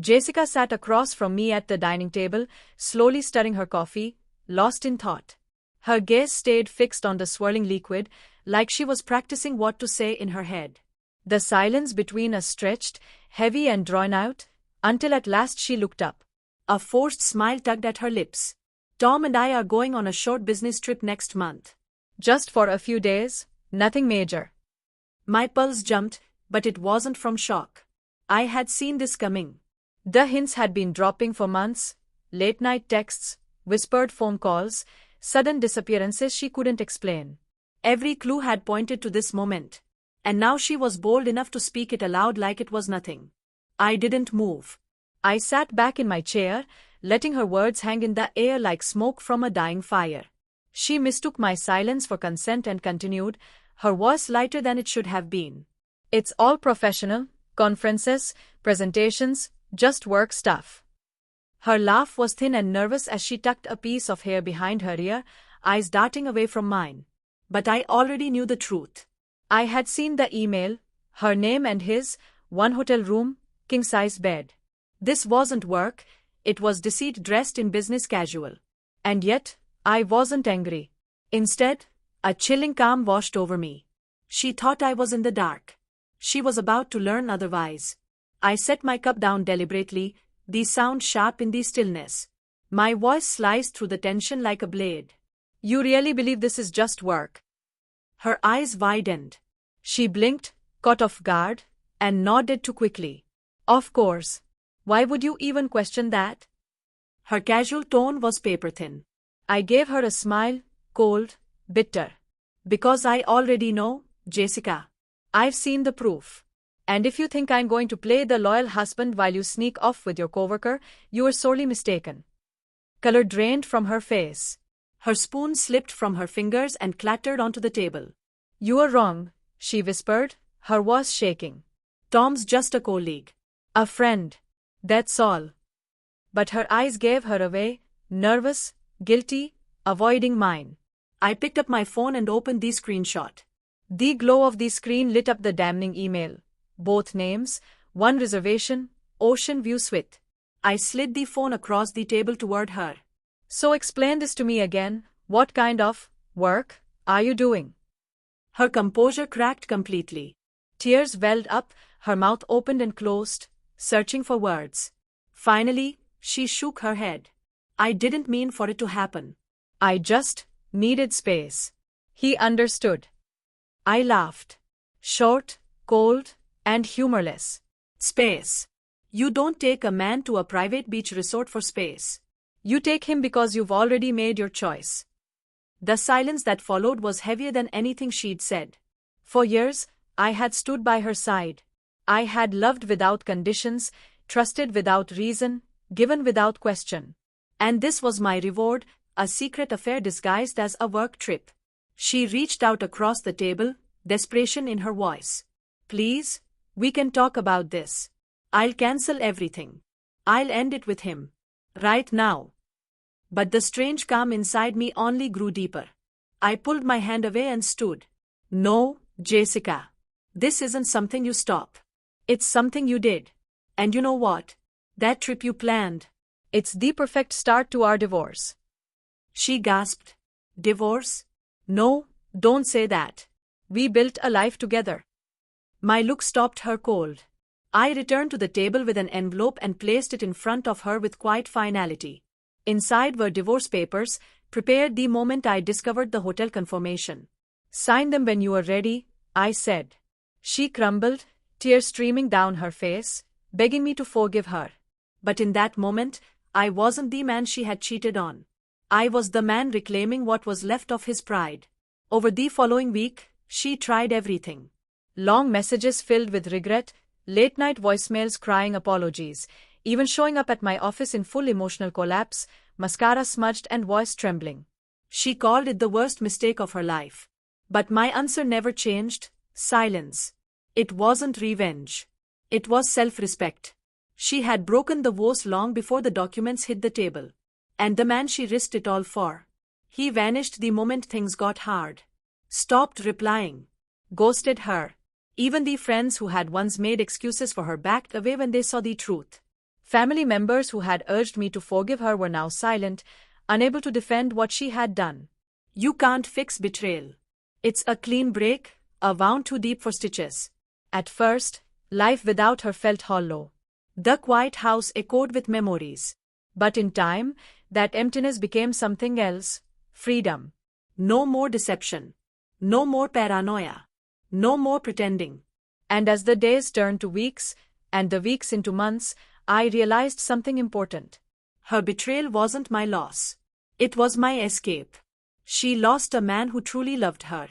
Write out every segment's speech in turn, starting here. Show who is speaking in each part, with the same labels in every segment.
Speaker 1: Jessica sat across from me at the dining table, slowly stirring her coffee, lost in thought. Her gaze stayed fixed on the swirling liquid, like she was practicing what to say in her head. The silence between us stretched, heavy and drawn out, until at last she looked up. A forced smile tugged at her lips. Tom and I are going on a short business trip next month. Just for a few days, nothing major. My pulse jumped, but it wasn't from shock. I had seen this coming. The hints had been dropping for months, late-night texts, whispered phone calls, sudden disappearances she couldn't explain. Every clue had pointed to this moment. And now she was bold enough to speak it aloud like it was nothing. I didn't move. I sat back in my chair, letting her words hang in the air like smoke from a dying fire. She mistook my silence for consent and continued, her voice lighter than it should have been. It's all professional, conferences, presentations, just work stuff. Her laugh was thin and nervous as she tucked a piece of hair behind her ear, eyes darting away from mine. But I already knew the truth. I had seen the email, her name and his, one hotel room, king-size bed. This wasn't work, it was deceit dressed in business casual. And yet, I wasn't angry. Instead, a chilling calm washed over me. She thought I was in the dark. She was about to learn otherwise. I set my cup down deliberately, the sound sharp in the stillness. My voice sliced through the tension like a blade. You really believe this is just work? Her eyes widened. She blinked, caught off guard, and nodded too quickly. Of course. Why would you even question that? Her casual tone was paper-thin. I gave her a smile, cold, bitter. Because I already know, Jessica. I've seen the proof. And if you think I'm going to play the loyal husband while you sneak off with your coworker, you are sorely mistaken. Color drained from her face. Her spoon slipped from her fingers and clattered onto the table. You are wrong, she whispered, her voice shaking. Tom's just a colleague. A friend. That's all. But her eyes gave her away, nervous, guilty, avoiding mine. I picked up my phone and opened the screenshot. The glow of the screen lit up the damning email. Both names, one reservation, Ocean View Suite. I slid the phone across the table toward her. So explain this to me again, what kind of work are you doing? Her composure cracked completely. Tears welled up, her mouth opened and closed, searching for words. Finally, she shook her head. I didn't mean for it to happen. I just needed space. He understood. I laughed. Short, cold, and humorless. Space. You don't take a man to a private beach resort for space. You take him because you've already made your choice. The silence that followed was heavier than anything she'd said. For years, I had stood by her side. I had loved without conditions, trusted without reason, given without question. And this was my reward, a secret affair disguised as a work trip. She reached out across the table, desperation in her voice. Please, we can talk about this. I'll cancel everything. I'll end it with him. Right now. But the strange calm inside me only grew deeper. I pulled my hand away and stood. No, Jessica. This isn't something you stop. It's something you did. And you know what? That trip you planned. It's the perfect start to our divorce. She gasped. Divorce? No, don't say that. We built a life together. My look stopped her cold. I returned to the table with an envelope and placed it in front of her with quiet finality. Inside were divorce papers, prepared the moment I discovered the hotel confirmation. Sign them when you are ready, I said. She crumbled, tears streaming down her face, begging me to forgive her. But in that moment, I wasn't the man she had cheated on. I was the man reclaiming what was left of his pride. Over the following week, she tried everything. Long messages filled with regret, late-night voicemails crying apologies, even showing up at my office in full emotional collapse, mascara smudged and voice trembling. She called it the worst mistake of her life. But my answer never changed, silence. It wasn't revenge. It was self-respect. She had broken the vows long before the documents hit the table. And the man she risked it all for. He vanished the moment things got hard. Stopped replying. Ghosted her. Even the friends who had once made excuses for her backed away when they saw the truth. Family members who had urged me to forgive her were now silent, unable to defend what she had done. You can't fix betrayal. It's a clean break, a wound too deep for stitches. At first, life without her felt hollow. The quiet house echoed with memories. But in time, that emptiness became something else: freedom. No more deception. No more paranoia. No more pretending. And as the days turned to weeks, and the weeks into months, I realized something important. Her betrayal wasn't my loss. It was my escape. She lost a man who truly loved her.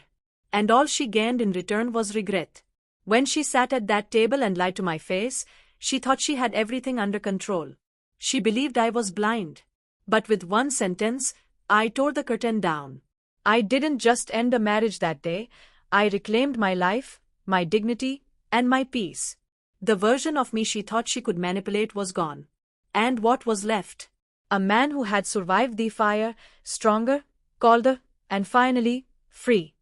Speaker 1: And all she gained in return was regret. When she sat at that table and lied to my face, she thought she had everything under control. She believed I was blind. But with one sentence, I tore the curtain down. I didn't just end a marriage that day, I reclaimed my life, my dignity, and my peace. The version of me she thought she could manipulate was gone. And what was left? A man who had survived the fire, stronger, colder, and finally, free.